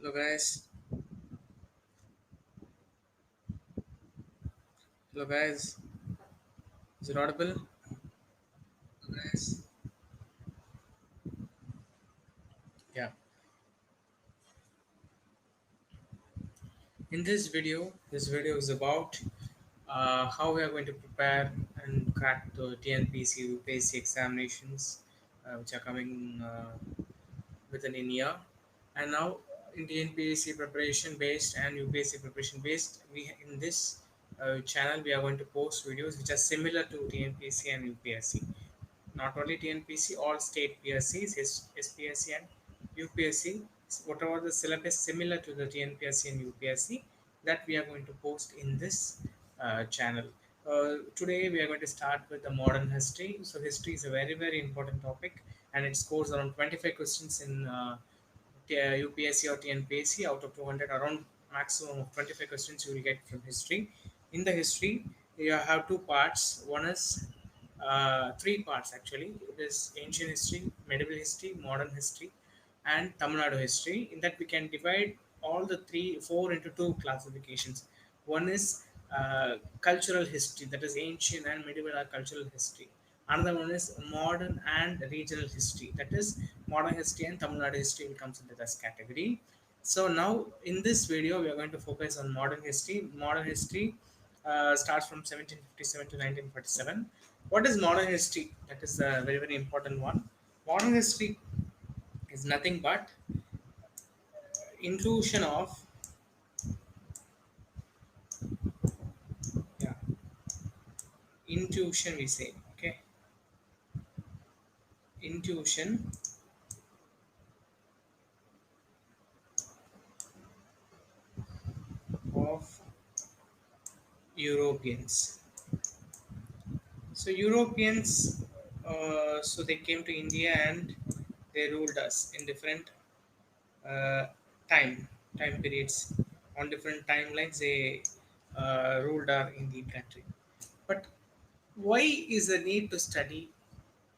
Hello guys. Hello guys. Is it audible? Hello guys. Yeah. In this video is about how we are going to prepare and crack the TNPC UPSC examinations which are coming within a year. And now in TNPSC preparation based and UPSC preparation based, we in this channel we are going to post videos which are similar to TNPSC and UPSC. Not only TNPC, all state PSCs, SPSC and UPSC, whatever the syllabus similar to the TNPSC and UPSC, that we are going to post in this channel. Today we are going to start with the modern history. So history is a very important topic, and it scores around 25 questions in UPSC or TNPSC. Out of 200, around maximum of 25 questions you will get from history. In the history, you have two parts. One is three parts actually. It is ancient history, medieval history, modern history, and Tamil Nadu history. In that, we can divide all the four into two classifications. One is cultural history, that is ancient and medieval or cultural history. Another one is modern and regional history, that is modern history and Tamil Nadu history will comes into this category. So now in this video, we are going to focus on modern history. Modern history starts from 1757 to 1947. What is modern history? That is a very important one. Modern history is nothing but inclusion of yeah intuition, we say. Okay, intuition of Europeans. So Europeans, so they came to India and they ruled us in different uh, time time periods. On different timelines, they ruled our Indian country. But why is the need to study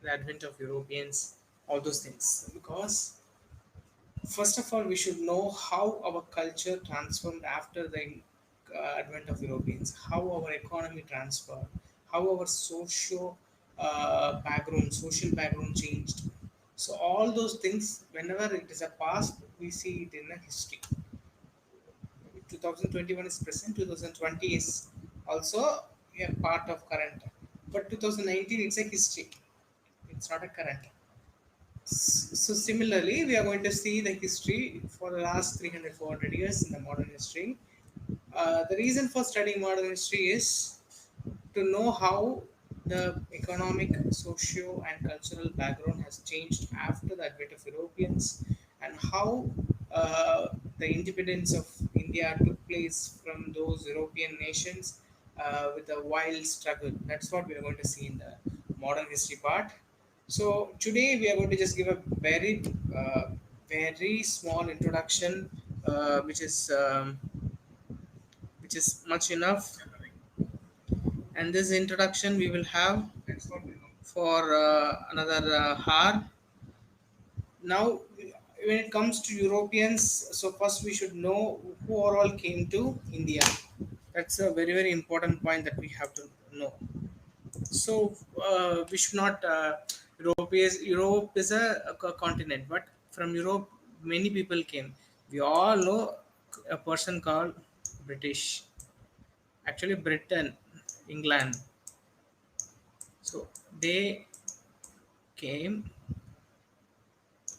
the advent of Europeans, all those things? Because first of all, we should know how our culture transformed after the advent of Europeans, how our economy transferred, how our social background changed. So all those things, whenever it is a past, we see it in a history. 2021 is present, 2020 is also a part of current, but 2019 it's a history. It's not a current. So similarly, we are going to see the history for the last 300, 400 years in the modern history. The reason for studying modern history is to know how the economic, socio, and cultural background has changed after the advent of Europeans, and how the independence of India took place from those European nations with a wild struggle. That's what we are going to see in the modern history part. So today we are going to just give a very small introduction, which is much enough. And this introduction we will have for another hour. Now, when it comes to Europeans, so first we should know who all came to India. That's a very important point that we have to know. So we should not. Europe is a continent, but from Europe many people came. We all know a person called British. Actually, Britain, England. So they came.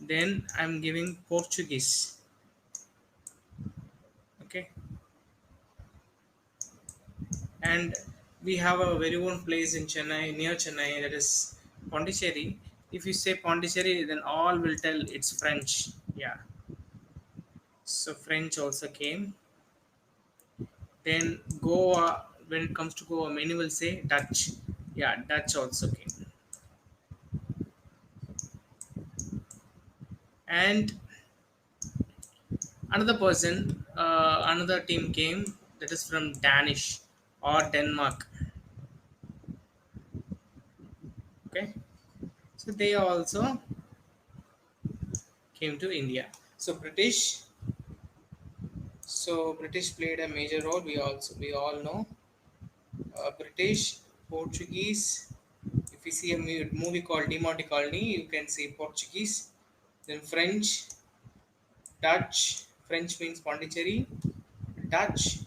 Then I'm giving Portuguese. Okay, and we have a very own place in Chennai, near Chennai, that is Pondicherry. If you say Pondicherry, then all will tell it's French. Yeah, so French also came. Then Goa, when it comes to Goa, many will say Dutch. Yeah, Dutch also came. And another team came, that is from Danish or Denmark. Okay, so they also came to India. So British, So British played a major role. We all know British, Portuguese. If you see a movie called De Monte Colony, you can see Portuguese. Then French, Dutch. French means Pondicherry. Dutch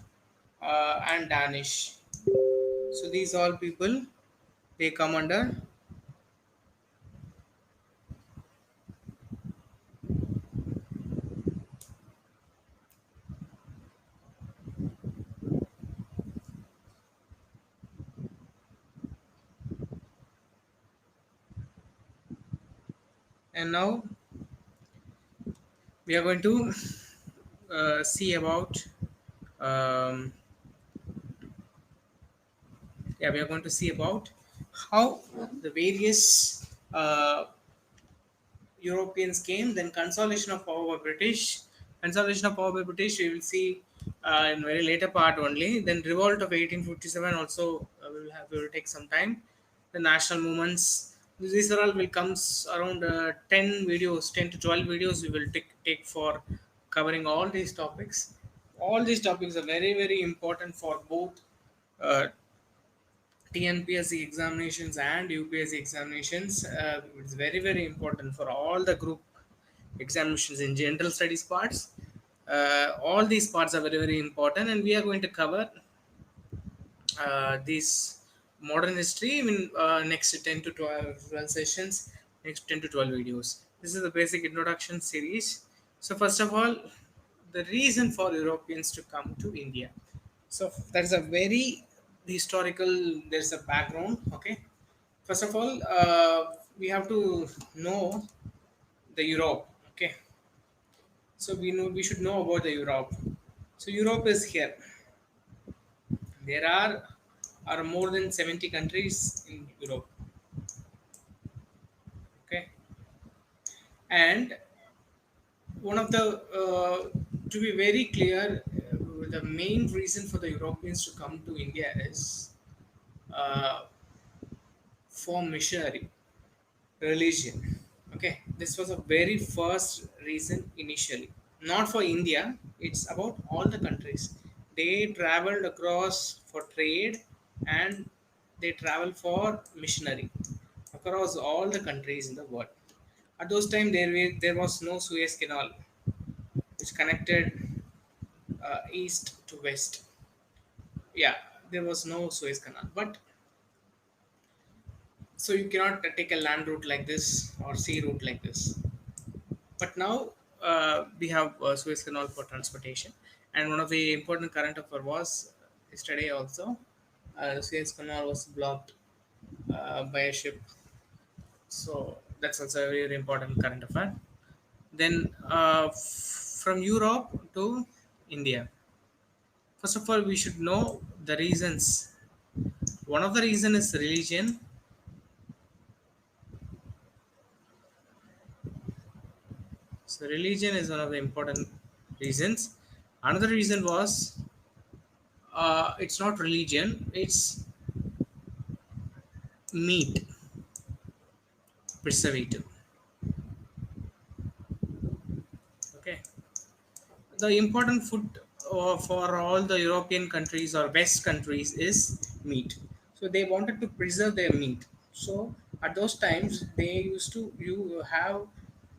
and Danish. So these all people they come under. And now we are going to see about um, yeah, we are going to see about how the various Europeans came, then consolidation of power by British. Consolidation of power by British, we will see in very later part only. Then revolt of 1857 also we will take some time. The national movements. These are all will comes around 10 videos, 10 to 12 videos we will take for covering all these topics. All these topics are very important for both uh, TNPSC examinations and UPSC examinations. It's very important for all the group examinations in general studies parts. All these parts are very important, and we are going to cover these modern history in next 10 to 12 sessions, next 10 to 12 videos. This is the basic introduction series. So first of all, the reason for Europeans to come to India. So that is a very historical, there's a background. Okay, first of all, we have to know the Europe. Okay, so we should know about the Europe. So Europe is here. There are more than 70 countries in Europe. Okay, and one of the to be very clear, the main reason for the Europeans to come to India is uh, for missionary religion. Okay, this was a very first reason initially, not for India. It's about all the countries. They traveled across for trade, and they traveled for missionary across all the countries in the world. At those time, there was no Suez Canal, which connected east to west. Yeah, there was no Suez Canal, but so you cannot take a land route like this or sea route like this. But now we have Suez Canal for transportation, and one of the important current affair was yesterday also. Suez Canal was blocked by a ship, so that's also a very important current affair. Then from Europe to India. First of all, we should know the reasons. One of the reason is religion. So religion is one of the important reasons. Another reason was it's not religion; it's meat preservative. Okay, the important food for all the European countries or West countries is meat. So they wanted to preserve their meat. So at those times they used to you have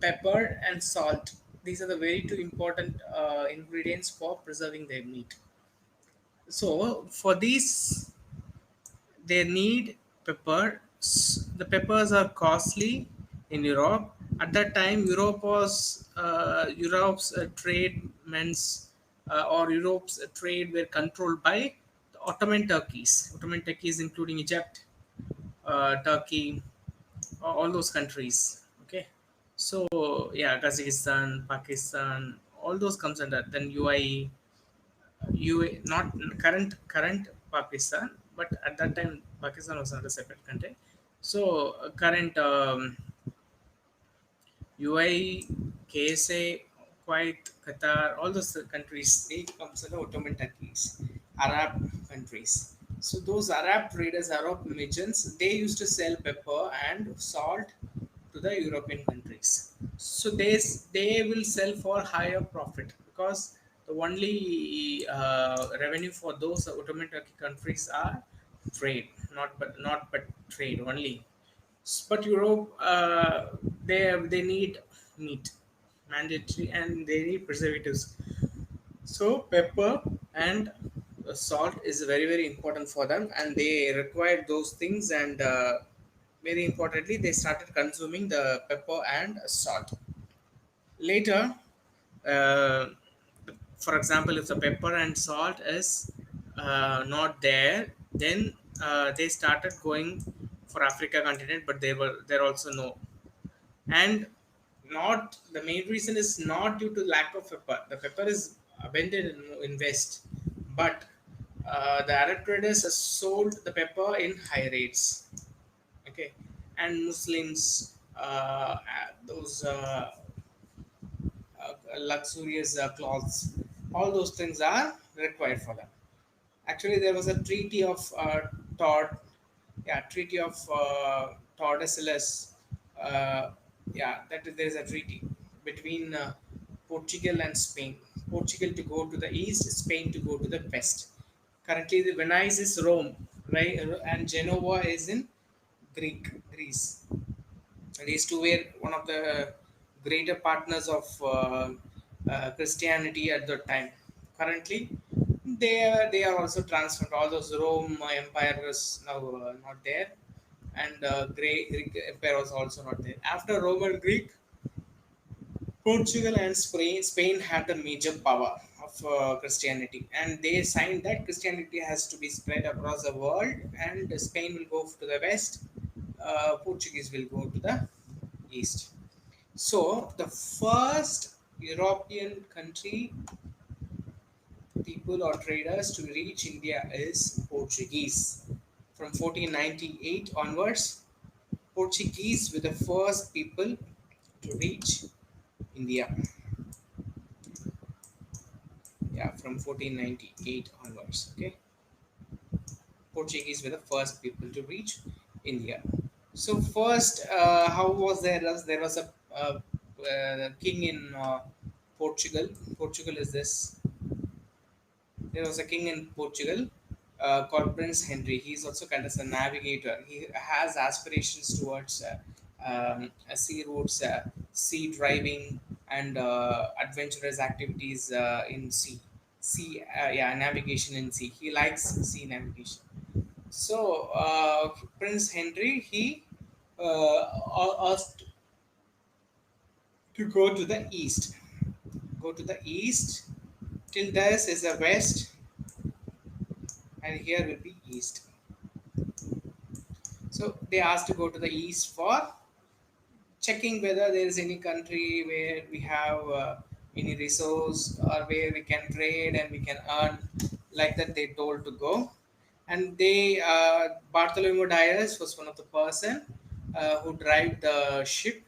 pepper and salt. These are the very two important ingredients for preserving their meat. So for these they need pepper. The peppers are costly in Europe. At that time, Europe's or Europe's trade were controlled by the Ottoman Turkeys. Ottoman Turkeys, including Egypt, Turkey, all those countries. Okay, so yeah, Kazakhstan, Pakistan, all those comes under. Then UAE, not current Pakistan, but at that time Pakistan was not a separate country. So current UAE, KSA, Kuwait, Qatar, all those countries they comes under Ottoman Turkeys, Arab countries. So those Arab traders, Arab merchants, they used to sell pepper and salt to the European countries. So they will sell for higher profit because The only revenue for those automatic countries are trade, not but trade only. But Europe, they need meat, mandatory, and they need preservatives. So pepper and salt is very very important for them, and they require those things. And very importantly, they started consuming the pepper and salt. Later, uh, for example, if the pepper and salt is not there, then they started going for Africa continent, but they were there also no. And not the main reason is not due to lack of pepper. The pepper is abundant in west, but the Arab traders has sold the pepper in high rates. Okay, and Muslims, those luxurious clothes, all those things are required for them. Actually, there was a treaty of Tord, yeah, treaty of Tordesillas. Uh, yeah, there is a treaty between Portugal and Spain. Portugal to go to the east, Spain to go to the west. Currently, the Venice is Rome, right, and Genoa is in Greece. These two were one of the greater partners of Christianity at the time. Currently, they are also transformed. All those Rome Empire is now not there, and Greek Empire was also not there. After Roman Greek, Portugal and Spain had the major power of Christianity, and they signed that Christianity has to be spread across the world, and Spain will go to the west, Portuguese will go to the east. So the first European country, people or traders to reach India is Portuguese. From 1498 onwards, Portuguese were the first people to reach India. Yeah, from 1498 onwards. Okay, Portuguese were the first people to reach India. So first, how was there was a king in Portugal. Portugal is this. There was a king in Portugal called Prince Henry. He's also kind of a navigator. He has aspirations towards sea routes, sea driving, and adventurous activities in sea. Yeah, navigation in sea. He likes sea navigation. So Prince Henry, he asked to go to the east. Go to the east. Till this is the west, and here will be east. So they asked to go to the east for checking whether there is any country where we have any resource or where we can trade and we can earn. Like that, they told to go, and they Bartholomew Dias was one of the person who drive the ship,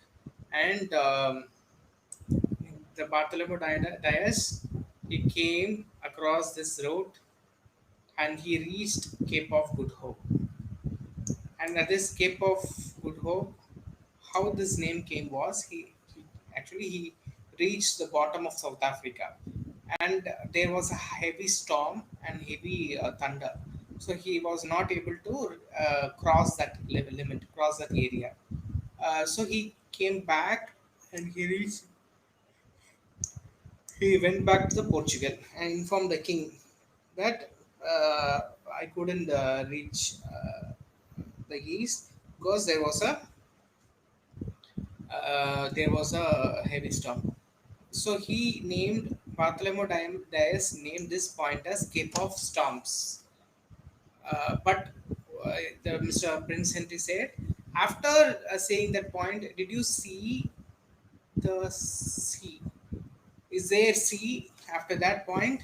and the Bartholomew Dias, he came across this road and he reached Cape of Good Hope. And at this Cape of Good Hope, how this name came was he reached the bottom of South Africa, and there was a heavy storm and heavy thunder, so he was not able to cross that cross that area. So he came back and he went back to the Portugal and informed the king that I couldn't reach the east because there was a heavy storm. So he named Bartholomew Dias named this point as Cape of Storms. But the Mr. Prince Henry said, after saying that point, did you see the sea? Is there sea after that point?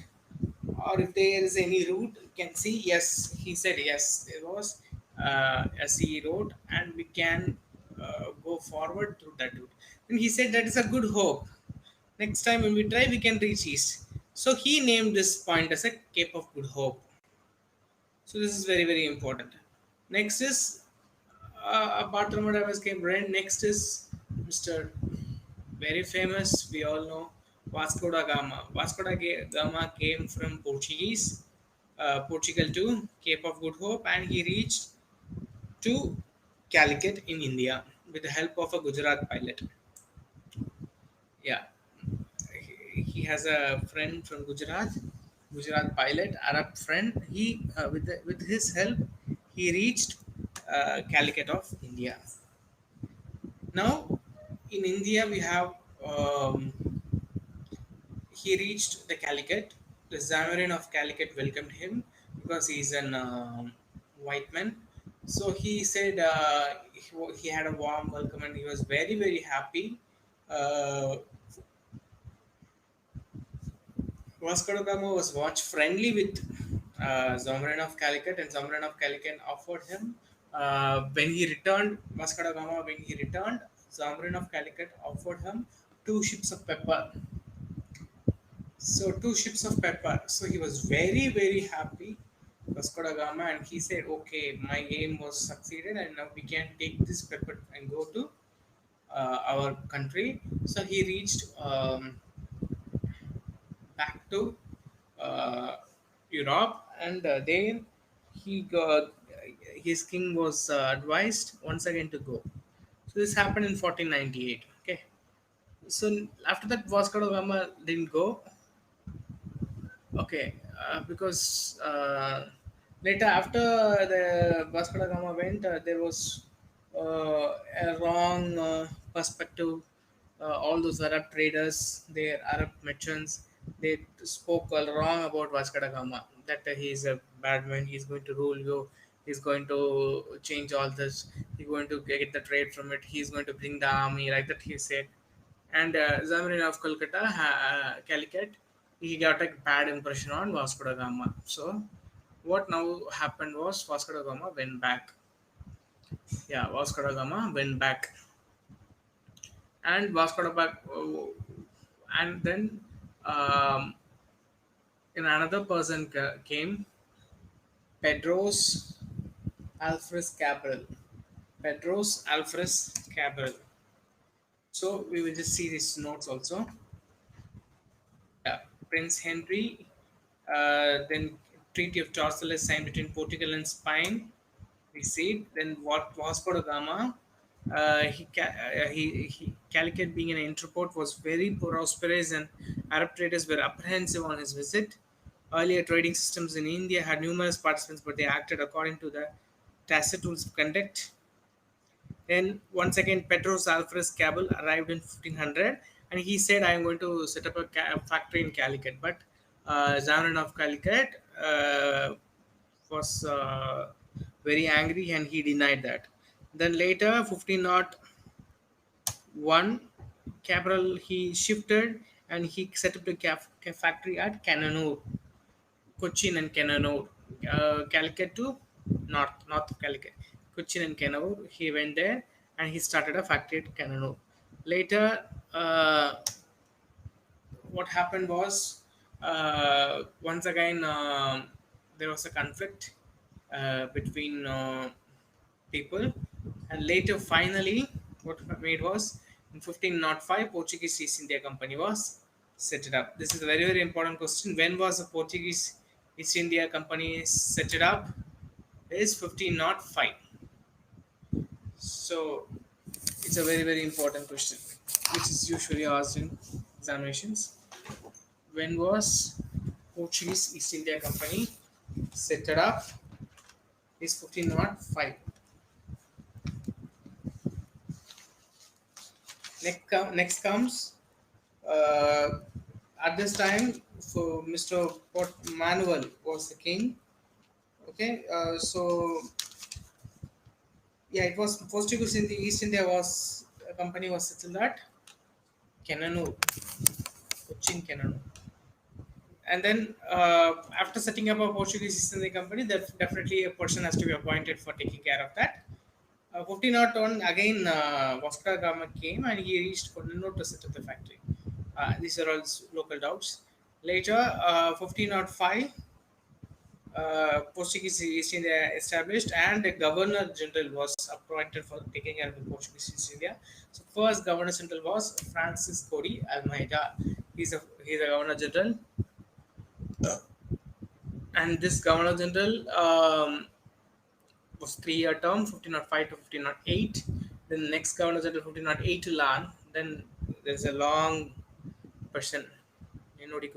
Or if there is any route, you can see. Yes, he said yes. There was a sea road, and we can go forward through that route. And he said that is a good hope. Next time when we try, we can reach east. So he named this point as a Cape of Good Hope. So this is very very important. Next is Bartholomew Dias came right. Next is Mr. very famous. We all know. Vasco da Gama came from Portugal to Cape of Good Hope, and he reached to Calicut in India with the help of a Gujarat pilot. Yeah, he has a friend from Gujarat pilot, Arab friend. With his help, he reached Calicut of India. Now, in India, we have he reached the Calicut. The Zamorin of Calicut welcomed him because he's an white man. So he said he had a warm welcome and he was very, very happy. Uh, Vasco da Gama was much friendly with Zamorin of Calicut, and Zamorin of Calicut offered him when he returned. Vasco da Gama, when he returned, Zamorin of Calicut offered him 2 ships of pepper. So 2 ships of pepper. So he was very, very happy, Vasco da Gama, and he said, "Okay, my aim was succeeded, and now we can take this pepper and go to our country." So he reached back to uh, Europe, and then he got his king was advised once again to go. So this happened in 1498. Okay, so after that, Vasco da Gama didn't go. Okay, because later after the Vasco da Gama went, there was a wrong perspective. All those Arab traders, their Arab merchants, they spoke wrong about Vasco da Gama. That he is a bad man. He's going to rule you. He's going to change all this. He's going to get the trade from it. He's going to bring the army, like that he said. And Zamarin of Calicut, he got a bad impression on Vasco da Gama. So, what now happened was Vasco da Gama went back. Yeah, Vasco da Gama went back, and and then um, another person came, Pedros Alfres Cabral. Pedros Alfres Cabral. So we will just see these notes also. Yeah, Prince Henry. Then Treaty of Tordesillas signed between Portugal and Spain. We see. Then what Vasco da Gama. Calicut, being an interport, was very prosperous, and Arab traders were apprehensive on his visit. Earlier trading systems in India had numerous participants, but they acted according to the tacit rules of conduct. Then once again, Petros Alvarez Cabal arrived in 1500, and he said, "I am going to set up a factory in Calicut." But Zaran of Calicut was very angry, and he denied that. Then later, 1501, Cabral he shifted and he set up the factory at Cananur, Cochin and Cananur, Calicut to north of Calicut, Cochin and Cananur. He went there and he started a factory at Cananur. Later, what happened was once again there was a conflict between people, and later finally what made was in 1505 Portuguese East India Company was set it up. This is a very, very important question. When was the Portuguese East India Company set it up? It is 1505. So it's a very, very important question which is usually asked in examinations. When was Portuguese East India Company set it up? Is 1505. Next comes at this time, so Mr. Port Manuel was the king. Okay, so yeah, it was Portuguese in the East India was a company was settled at Cananur, Cochin Cananur. And then after setting up a Portuguese East India Company, that definitely a person has to be appointed for taking care of that. 1501 again, Vasco da Gama came and he reached Kodinur to set up the factory. These are all local doubts. Later, 1505, Portuguese East India established, and a governor general was appointed for taking care of the Portuguese East India. So first governor general was Francis Cody Almeida. He's a governor general, and this governor general was 3 year term, 1505 to 1508. Then the next governor general 1508 to Lan. Then there's a long person. Nobody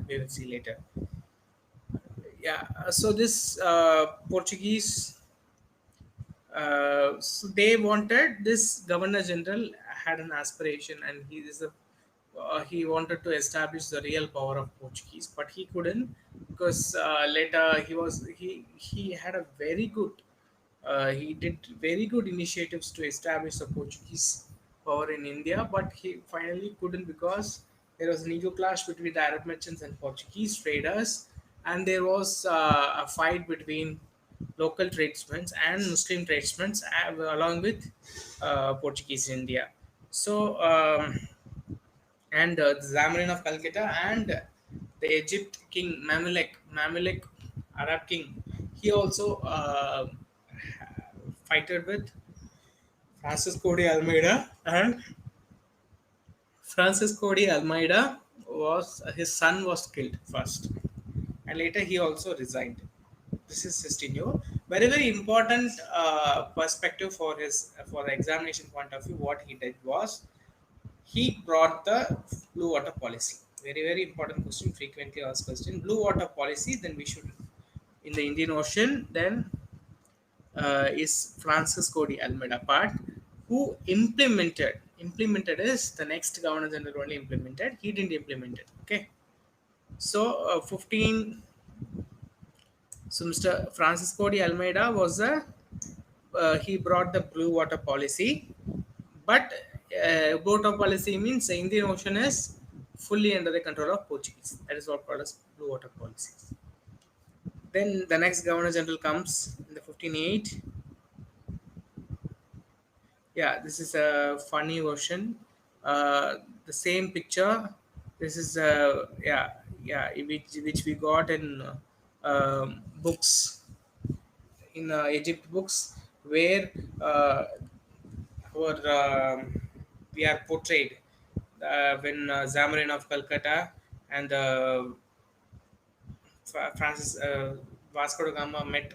we will see later. Yeah. So this Portuguese, so they wanted this governor general had an aspiration, and he wanted to establish the real power of Portuguese, but he couldn't because later he had a very good he did very good initiatives to establish the Portuguese power in India, but he finally couldn't because there was an ego clash between the Arab merchants and Portuguese traders, and there was a fight between local tradesmen and Muslim tradesmen along with Portuguese India. So, and the Zamarin of Calcutta and the Egypt king Mamluk Arab king, he also fighted with Francisco de Almeida, and Francisco de Almeida was his son was killed first, and later he also resigned. This is his tenure. Very important perspective for the examination point of view. What he did was he brought the blue water policy. Very important question, frequently asked question. Blue water policy. Then we should in the Indian Ocean. Then is Francisco de Almeida part, who implemented is the next governor general only implemented. He didn't implement it. Okay, so 15. So Mr. Francisco de Almeida was a he brought the blue water policy, but blue water policy means the Indian Ocean is fully under the control of Portuguese. That is what called as blue water policy. Then the next governor general comes in the 1508. Yeah, this is a funny version. The same picture. This is which we got in books in Egypt books, where our we are portrayed when Zamarin of Calcutta and Francis Vasco da Gama met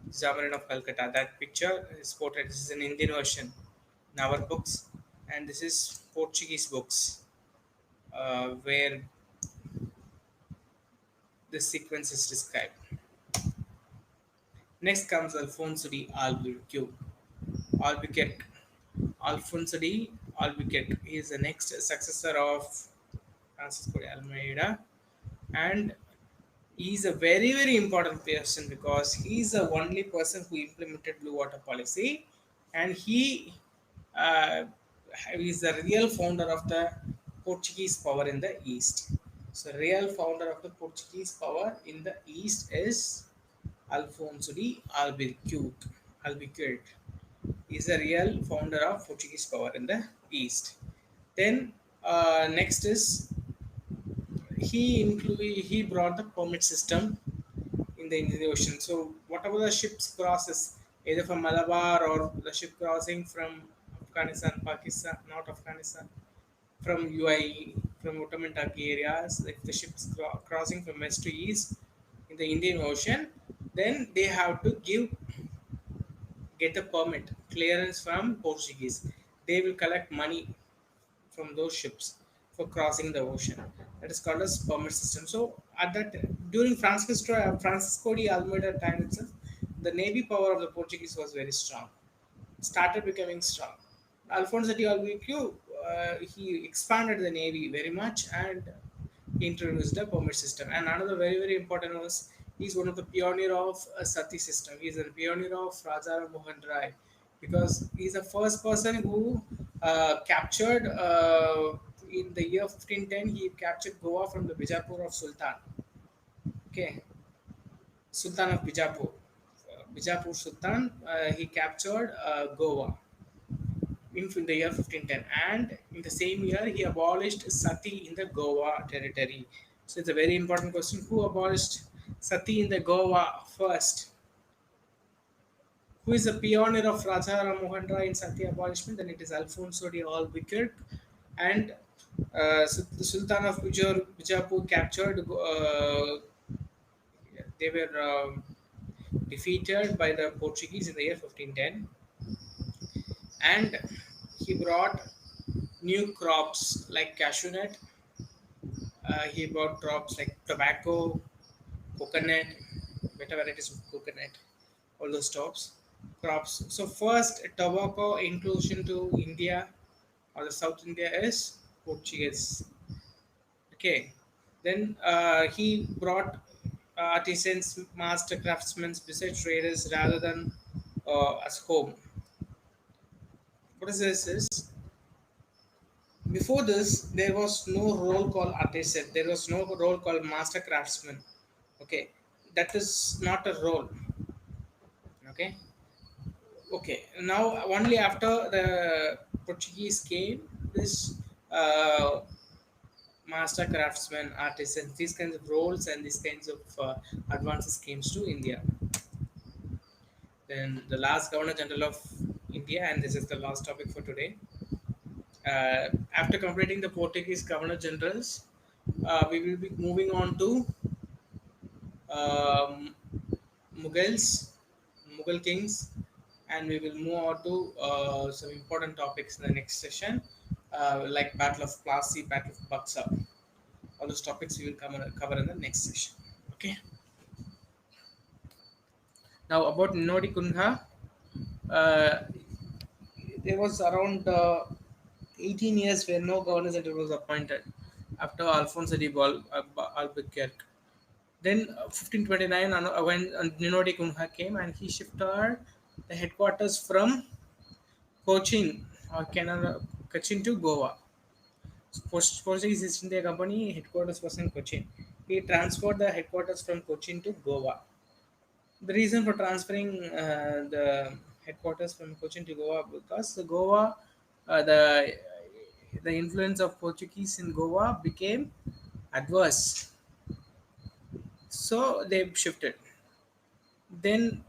Zamarin of Calcutta. That picture is portrayed. This is an Indian version in our books, and this is Portuguese books where this sequence is described. Next comes Alfonso de Albuquerque. Alfonso de Albuquerque. He is the next successor of Francisco de Almeida, and he is a very important person because he is the only person who implemented blue water policy, and he uh, is the real founder of the Portuguese power in the East. So, real founder of the Portuguese power in the East is Alfonso de Albuquerque. Albuquerque is the real founder of Portuguese power in the East. Then next is he brought the permit system in the Indian Ocean. So whatever the ships crosses, either from Malabar or the ship crossing from Afghanistan, Pakistan, not Afghanistan, from UAE, from Ottoman Turkey areas, if the ships crossing from west to east in the Indian Ocean, then they have to get the permit clearance from Portuguese. They will collect money from those ships for crossing the ocean. That is called as permit system. So at that during Francisco de Almeida time itself, the navy power of the Portuguese was very strong. Started becoming strong. Alfonso de Albuquerque he expanded the navy very much and introduced the permit system. And another very important was he's one of the pioneer of a Sati system. He's a pioneer of Raja Mohan Rai because he's the first person who captured in the year 1510 he captured Goa from the Bijapur of Sultan. Okay, Sultan of Bijapur. Bijapur Sultan, he captured Goa in the year 1510, and in the same year he abolished Sati in the Goa territory. So it's a very important question: who abolished Sati in the Goa first? Who is the pioneer of Raja Ram Mohan Rai in Sati abolishment? Then it is Alfonso de Albuquerque, and So the Sultan of Bijapur captured. They were defeated by the Portuguese in the year 1510, and he brought new crops like cashew nut. He brought crops like tobacco, coconut, better varieties of coconut, all those crops. So first tobacco inclusion to India or the South India is Portuguese. Okay, then he brought artisans, master craftsmen, besides traders rather than as home. What is this? Is before this there was no role called artisan. There was no role called master craftsman. Okay, that is not a role. Okay, okay. Now only after the Portuguese came, this uh, master craftsman, artisans, these kinds of roles and these kinds of advances came to India. Then the last Governor General of India, and this is the last topic for today. After completing the Portuguese Governor Generals, we will be moving on to um, Mughals, Mughal kings, and we will move on to some important topics in the next session, like Battle of Plassey, Battle of Buxar. All those topics we will cover in the next session. Okay. Now about Ninodi Kunha, uh, there was around 18 years where no governor general was appointed after Alfonso de Albuquerque. Then 1529, when Ninodi Kunha came and he shifted the headquarters from Cochin or Canada, Cochin to Goa. Portuguese East India Company headquarters was in Cochin. He transferred the headquarters from Cochin to Goa. The reason for transferring the headquarters from Cochin to Goa because the Goa, the influence of Portuguese in Goa became adverse, so they shifted. Then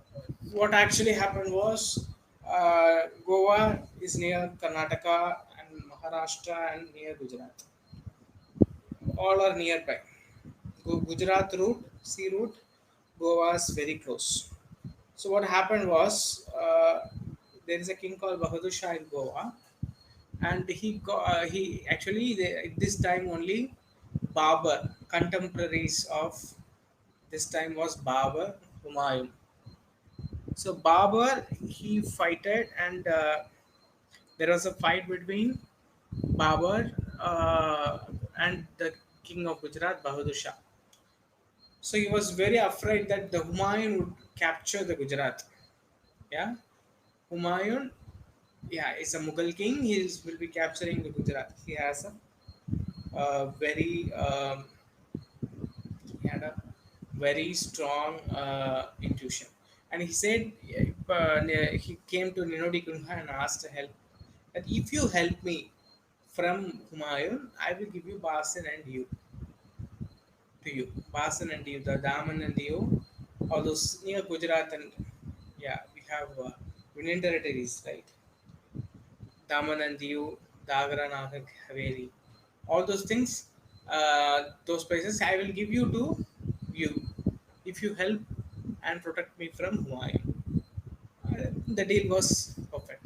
what actually happened was Goa is near Karnataka and Maharashtra and near Gujarat. All are nearby. Gujarat route, sea route, Goa is very close. So what happened was there is a king called Bahadur Shah in Goa, and he actually at this time only Babur contemporaries of this time was Babur Humayun. So Babur he fighted and there was a fight between Babur and the king of Gujarat Bahadur Shah. So he was very afraid that the Humayun would capture the Gujarat. Yeah, Humayun, yeah, is a Mughal king. Will be capturing the Gujarat. He has a very he had a very strong intuition, and he said he came to Ninodi Kunha and asked to help. That if you help me from Humayun, I will give you Basan and you to you. Basan and you, the Daman and you, all those near Gujarat and yeah, we have Union territories, right? Daman and Diu, Dagra, Nagar, Haveri, all those things, those places I will give you to you if you help and protect me from Humayun. The deal was perfect.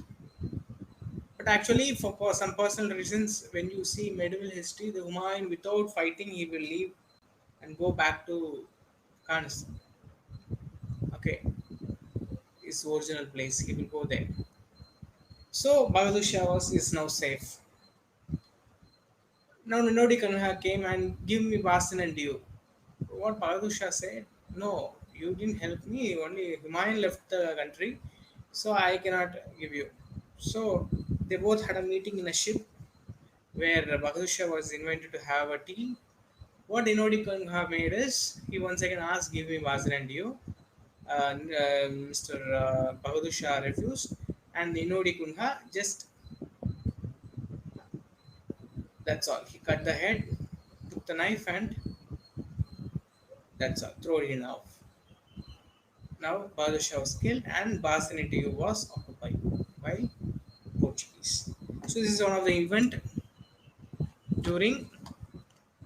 But actually, for some personal reasons, when you see medieval history, the Humayun, without fighting, he will leave and go back to Afghanistan. Okay, his original place, he will go there. So Bahadur Shah is now safe. Now Ninodi Kanha came and give me Basin and you. What Bahadur Shah said, no, you didn't help me, only Humayun left the country, so I cannot give you. So they both had a meeting in a ship where Bahadur Shah was invited to have a tea. What Ninodi Kanha made is, he once again asked, give me Basin and you. Mr. Bahadur Shah refused, and Ninodi Kunha just that's all. He cut the head, took the knife, and that's all. Throw it in off. Now Bahadur Shah was killed, and Basanitiyu was occupied by Portuguese. So this is one of the event during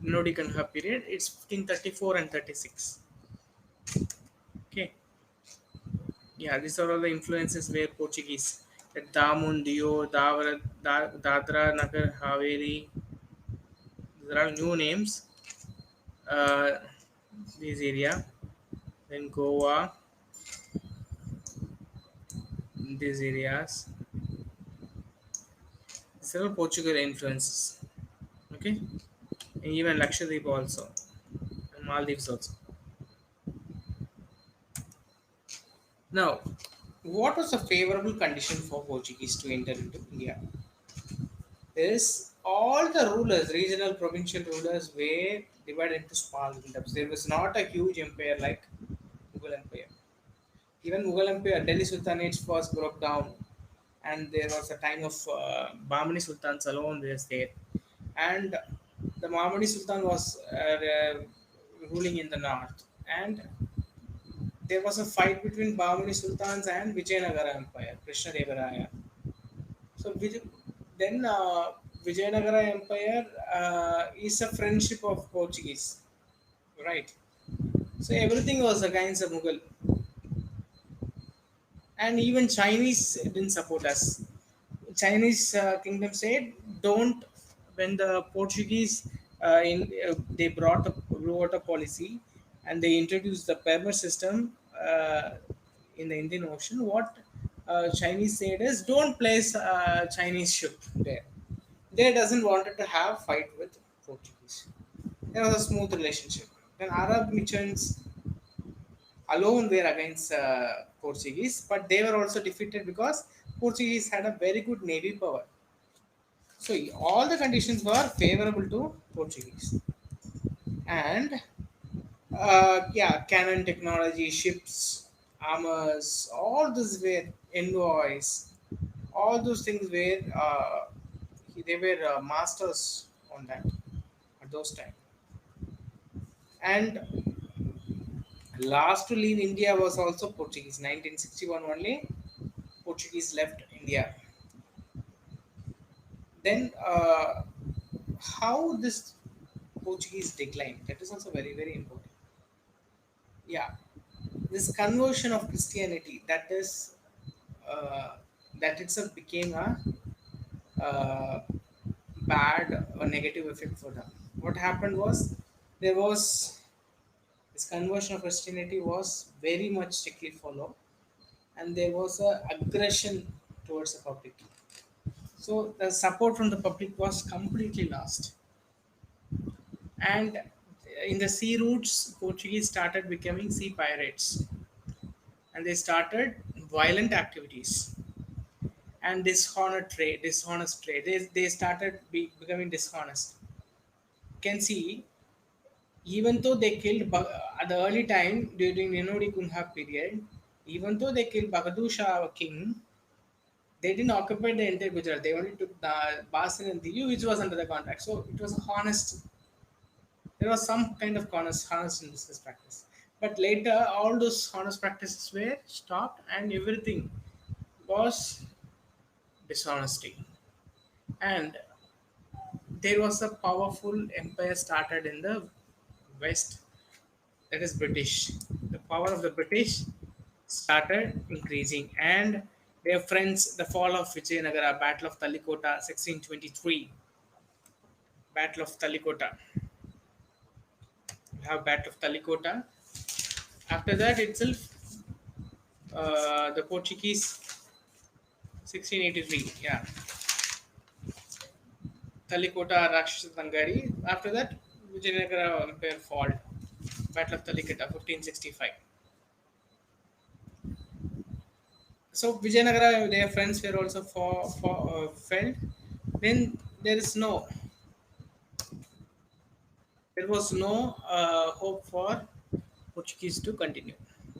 Nodikanha period. It's 1534 and 36. Okay, yeah, these are all the influences where Portuguese, like Damundio, Dadra, Nagar Haveli, there are new names. Uh, this area, then Goa, these areas. These are all Portugal influences. Okay, and even Lakshadweep also, and Maldives also. Now, what was the favorable condition for Portuguese to enter into India? Is all the rulers, regional, provincial rulers, were divided into small kingdoms. There was not a huge empire like Mughal Empire. Even Mughal Empire, Delhi Sultanate first broke down, and there was a time of Bahmani Sultans alone was there, and the Bahmani Sultan was ruling in the north, and there was a fight between Bahmani Sultans and Vijayanagara Empire, Krishna Devaraya. So then Vijayanagara Empire is a friendship of Portuguese, right? So everything was against the Mughal, and even Chinese didn't support us. Chinese kingdom said, "Don't." When the Portuguese they brought a policy, and they introduced the permit system in the Indian Ocean. What Chinese said is, "Don't place Chinese ship there." They doesn't wanted to have fight with Portuguese. There was a smooth relationship. Then Arab missions alone were against Portuguese, but they were also defeated because Portuguese had a very good navy power. So all the conditions were favorable to Portuguese, and yeah, cannon technology, ships, armors, all those were envoys. All those things were they were masters on that at those time. And last to leave India was also Portuguese. 1961 only Portuguese left India. Then how this Portuguese declined? That is also very very important. Yeah, this conversion of Christianity, uh, that itself became a bad or negative effect for them. What happened was there was this conversion of Christianity was very much strictly followed, and there was a aggression towards the public. So the support from the public was completely lost, and in the sea routes, Portuguese started becoming sea pirates, and they started violent activities and dishonest trade. They started becoming dishonest. You can see, even though they killed at the early time during Ninodi Kunha period, even though they killed Bagadur Shah, our king, they didn't occupy the entire Gujarat. They only took the Basin and Diu, which was under the contract. So it was honest. There was some kind of honest in business practice. But later, all those honest practices were stopped, and everything was dishonesty. And there was a powerful empire started in the west, that is British. The power of the British started increasing, and their friends, the fall of Vijayanagara, Battle of Talikota, 1623. Battle of Talikota. We have Battle of Talikota. After that itself, the Portuguese, 1683. Yeah, Talikota, Rakshasa Tangari. After that, Vijayanagara Empire fall. Battle of Talikota, 1565. So Vijayanagara, their friends were also felt. Then there was no hope for Portuguese to continue.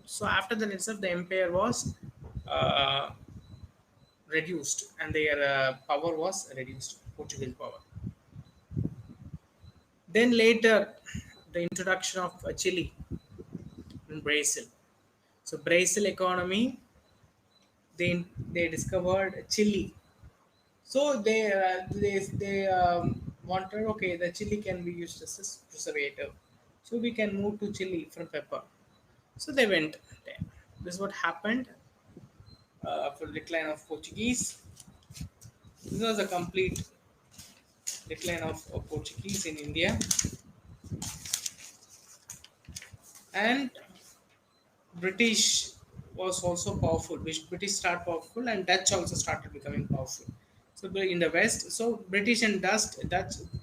So after that itself, the empire was uh, reduced, and their power was reduced. Portuguese power. Then later, the introduction of Chile in Brazil. So Brazil economy, they discovered Chile. So they wanted, okay, the chili can be used as a preservative, so we can move to chili from pepper. So they went there. This is what happened after the decline of Portuguese. This was a complete decline of Portuguese in India, and British was also powerful. British started powerful, and Dutch also started becoming powerful. So in the West, so British and Dutch,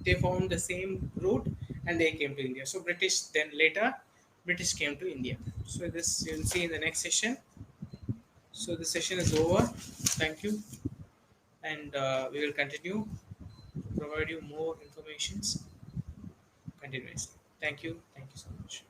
they found the same route, and they came to India. So British then later, British came to India. So this you'll see in the next session. So the session is over. Thank you, and we will continue to provide you more informations continuously. Thank you. Thank you so much.